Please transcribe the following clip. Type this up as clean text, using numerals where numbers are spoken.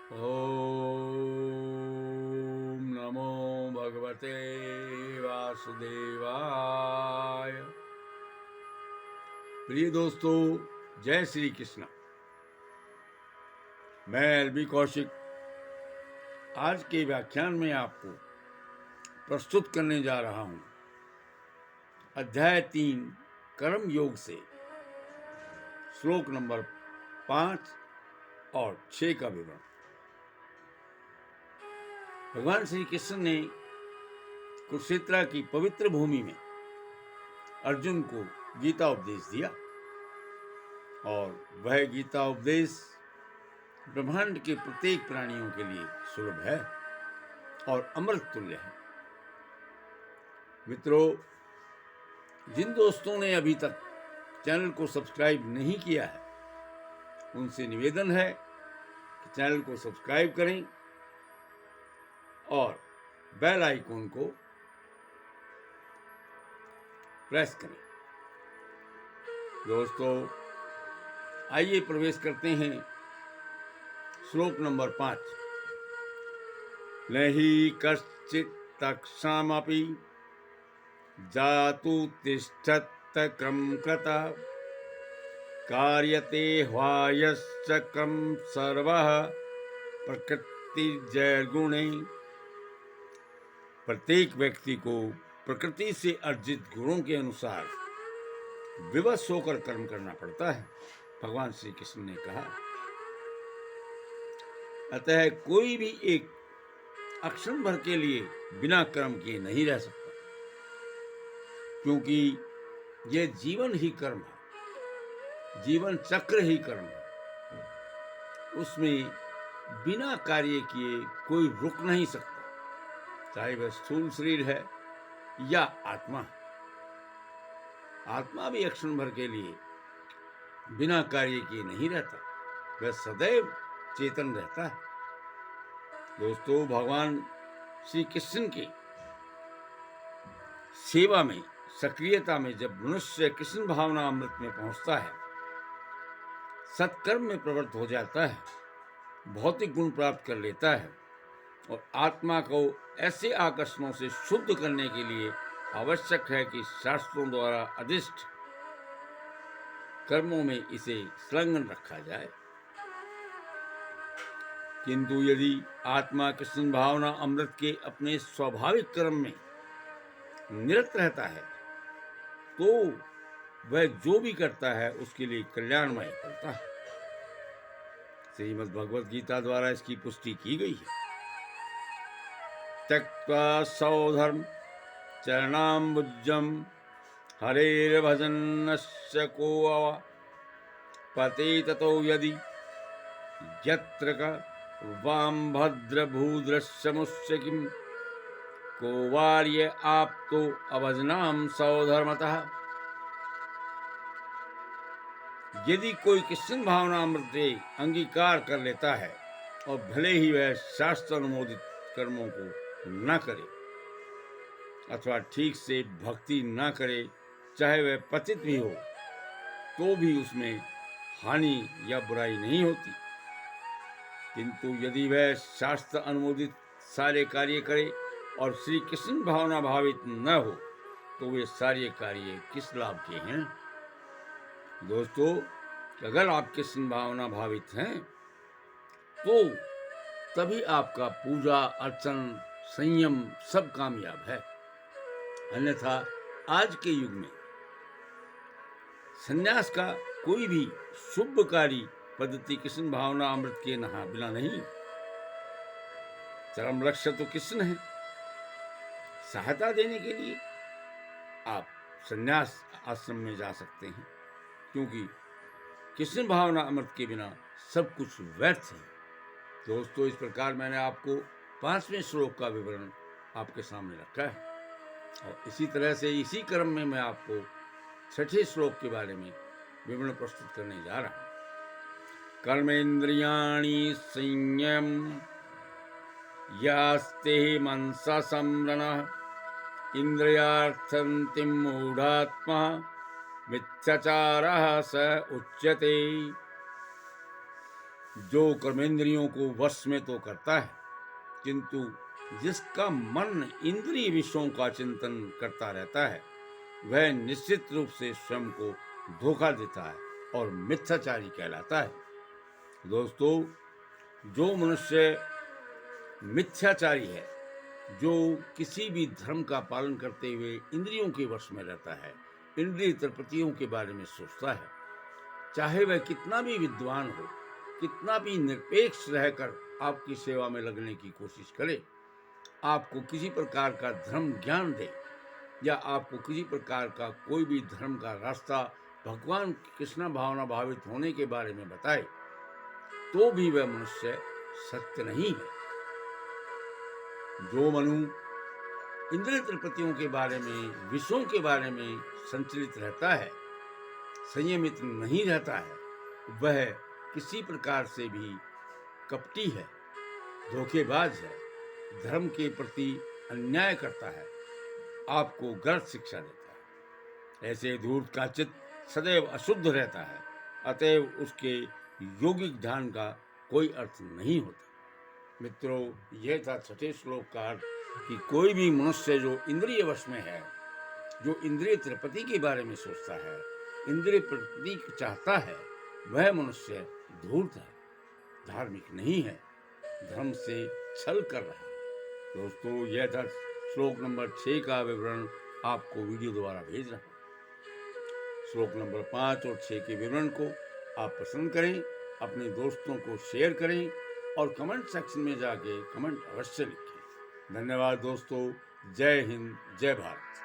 ओम नमो भगवते वासुदेवाय। प्रिय दोस्तों, जय श्री कृष्ण। मैं एलबी कौशिक आज के व्याख्यान में आपको प्रस्तुत करने जा रहा हूं अध्याय 3 कर्म योग से श्लोक नंबर 5 और 6 का विवरण। भगवान श्री कृष्ण ने कुरुक्षेत्र की पवित्र भूमि में अर्जुन को गीता उपदेश दिया और वह गीता उपदेश ब्रह्मांड के प्रत्येक प्राणियों के लिए सुलभ है और अमृत तुल्य है। मित्रों, जिन दोस्तों ने अभी तक चैनल को सब्सक्राइब नहीं किया है उनसे निवेदन है कि चैनल को सब्सक्राइब करें और बेल आइकन को प्रेस करें। दोस्तों, आइए प्रवेश करते हैं श्लोक नंबर 5। नहि कश्चित् तक्षामपि जातु तिष्ठत् क्रमकृता कार्यते ह्वायश्च क्रम सर्वः प्रकृतिजैर्गुणे। प्रत्येक व्यक्ति को प्रकृति से अर्जित गुणों के अनुसार विवश होकर कर्म करना पड़ता है, भगवान श्री कृष्ण ने कहा। अतः कोई भी एक अक्षण भर के लिए बिना कर्म किए नहीं रह सकता, क्योंकि यह जीवन ही कर्म है, जीवन चक्र ही कर्म है। उसमें बिना कार्य किए कोई रुक नहीं सकता, चाहे वह स्थूल शरीर है या आत्मा। आत्मा भी अक्षण भर के लिए बिना कार्य किए नहीं रहता, वह सदैव चेतन रहता है। दोस्तों, भगवान श्री कृष्ण की सेवा में, सक्रियता में जब मनुष्य कृष्ण भावना अमृत में पहुंचता है, सत्कर्म में प्रवृत्त हो जाता है, भौतिक गुण प्राप्त कर लेता है और आत्मा को ऐसे आकर्षणों से शुद्ध करने के लिए आवश्यक है कि शास्त्रों द्वारा अधिष्ठ कर्मों में इसे संलग्न रखा जाए। किंतु यदि आत्मा कृष्ण भावना अमृत के अपने स्वाभाविक कर्म में निरत रहता है तो वह जो भी करता है उसके लिए कल्याणमय करता है। श्रीमद् भगवद गीता द्वारा इसकी पुष्टि की गई है। त्यक्त्वा सौधर्म चरणाम्बुजं हरेर्भजन्नस्य को पते ततो यदि यत्र वाम भद्रभूद्रश्यमुष्य किं को वार्य आप्तो अभजनाम सौधर्मतः। यदि कोई कृष्ण भावना अमृत अंगीकार कर लेता है और भले ही वह शास्त्र अनुमोदित कर्मों को न करे अथवा ठीक से भक्ति न करे, चाहे वह पतित भी हो तो भी उसमें हानि या बुराई नहीं होती। किंतु यदि वह शास्त्र अनुमोदित सारे कार्य करे और श्री कृष्ण भावना भावित न हो तो वे सारे कार्य किस लाभ के हैं। दोस्तों, अगर आप कृष्ण भावना भावित हैं तो तभी आपका पूजा अर्चन संयम सब कामयाब है। अन्यथा आज के युग में संन्यास का कोई भी शुभकारी पद्धति कृष्ण भावना अमृत के नहा बिना नहीं। चरम लक्ष्य तो कृष्ण है। सहायता देने के लिए आप संन्यास आश्रम में जा सकते हैं, क्योंकि कृष्ण भावना अमृत के बिना सब कुछ व्यर्थ है। दोस्तों, इस प्रकार मैंने आपको 5वें श्लोक का विवरण आपके सामने रखा है और इसी तरह से इसी क्रम में मैं आपको 6ठे श्लोक के बारे में विवरण प्रस्तुत करने जा रहा हूं। कर्मेन्द्रियाणि संयम यास्ते मनसा संवरणः इंद्रियार्थं मूढ़ात्मा मिथ्याचारः स उच्यते। जो कर्मेंद्रियों को वश में तो करता है, किंतु जिसका मन इंद्रिय विषयों का चिंतन करता रहता है, वह निश्चित रूप से स्वयं को धोखा देता है और मिथ्याचारी कहलाता है। दोस्तों, जो मनुष्य मिथ्याचारी है, जो किसी भी धर्म का पालन करते हुए इंद्रियों के वश में रहता है, इंद्रिय तृप्तियों के बारे में सोचता है, चाहे वह कितना भी विद्वान हो, कितना भी निरपेक्ष रहकर आपकी सेवा में लगने की कोशिश करे, आपको किसी प्रकार का धर्म ज्ञान दे या आपको किसी प्रकार का कोई भी धर्म का रास्ता भगवान कृष्ण भावना भावित होने के बारे में बताए, तो भी वह मनुष्य सत्य नहीं है। जो मनु इंद्रिय तृप्तियों के बारे में, विषयों के बारे में संचलित रहता है, संयमित नहीं रहता है, वह किसी प्रकार से भी कपटी है, धोखेबाज है, धर्म के प्रति अन्याय करता है, आपको गलत शिक्षा देता है। ऐसे धूर्त का चित्त सदैव अशुद्ध रहता है, अतएव उसके योगिक ध्यान का कोई अर्थ नहीं होता। मित्रों, यह था छठे श्लोक का अर्थ कि कोई भी मनुष्य जो इंद्रिय वश में है, जो इंद्रिय तृप्ति के बारे में सोचता है, इंद्रिय तृप्ति चाहता है, वह मनुष्य धूर्त है, धार्मिक नहीं है, धर्म से छल कर रहा है। दोस्तों, यह था श्लोक नंबर 6 का विवरण आपको वीडियो द्वारा भेज रहा हूँ। श्लोक नंबर 5 और 6 के विवरण को आप पसंद करें, अपने दोस्तों को शेयर करें और कमेंट सेक्शन में जाके कमेंट अवश्य लिखें। धन्यवाद दोस्तों। जय हिंद, जय भारत।